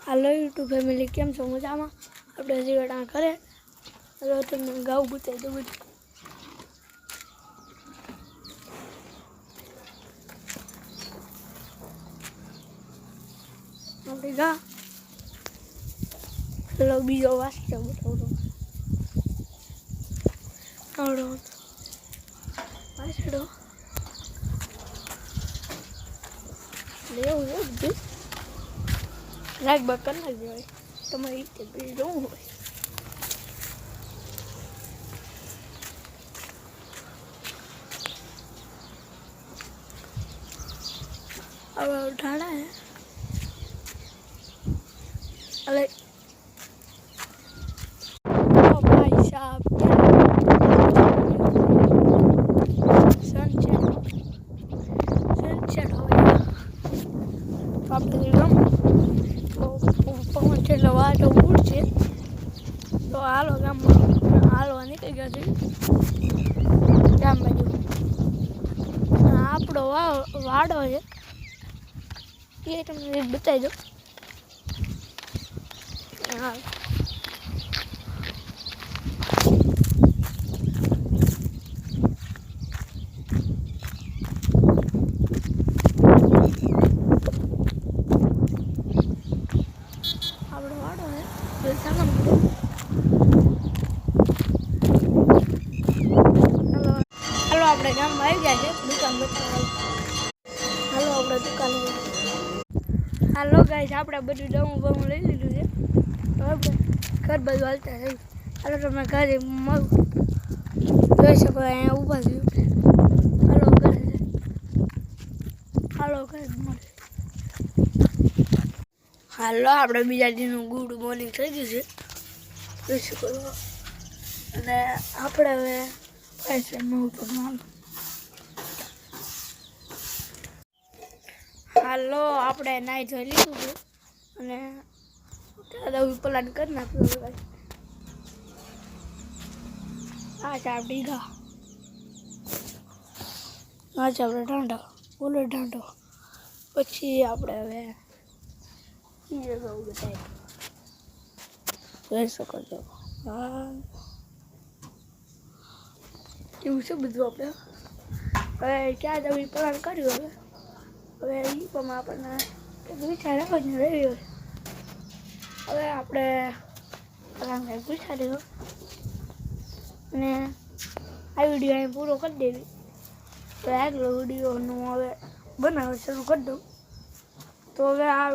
hello YouTube family केम छो मजा में अपने जीवड़ा करे हेलो तुमने गाँव बताई दो बुझ अपने गा हेलो बीजो वास्ते बताओ आवड़ो वास्ते ले हो बुझ राग बकन लग जाए તમારી રીતે બી જોવું હોય अब उठाना है अरे ओ भाई साहब सनसेट हो गया आप देखो पहुंचे लवा तो उड़ છે તો હાલો ગામમાં હાલવા નીકળી ગયા છે ગામ બાજુ આપણો વાડો છે એ તમને બતાવી દો હા આપણો વાડો છે જલસામાં હાલો આપણે ગામમાં આવી ગયા છે દુકાન બતાવવા હાલો આપણે દુકાન હાલો ગાઈસ આપણે બધું દવું બવું લઈ લીધું છે તો આપણે ઘર બાજુ હાલતા થઈ હાલો તમે ઘરે જોઈ શકો અહીંયા ઊભા થયું હાલો ઘરે હાલો ઘરે મળે હાલો આપણે બીજા દિનનું ગુડ મોર્નિંગ થઈ ગયું છે જોઈ શકો અને આપણે હવે ફેશનમાં ઉતરવાનું હાલો આપણે નાઈ ધોઈ લીધું છે અને દવી પલાન કરી નાખ્યું આ છે આપણી ઘા આ છે આપણે ઢાંઢો ઓલો ઢાંઢો પછી આપણે હવે બતાવી જોઈ શકો છો હા એવું છે બધું આપણે હવે ક્યાં દવી પલાન કર્યું હવે એ પણ આપણને વિચાર આવે ને રહ્યો હવે આપણે વિચાર્યું અને આ વિડીયો અહીં પૂરો કરી દેવી તો આગલો વિડીયોનું હવે બનાવવા શરૂ કરી દઉં તો હવે આ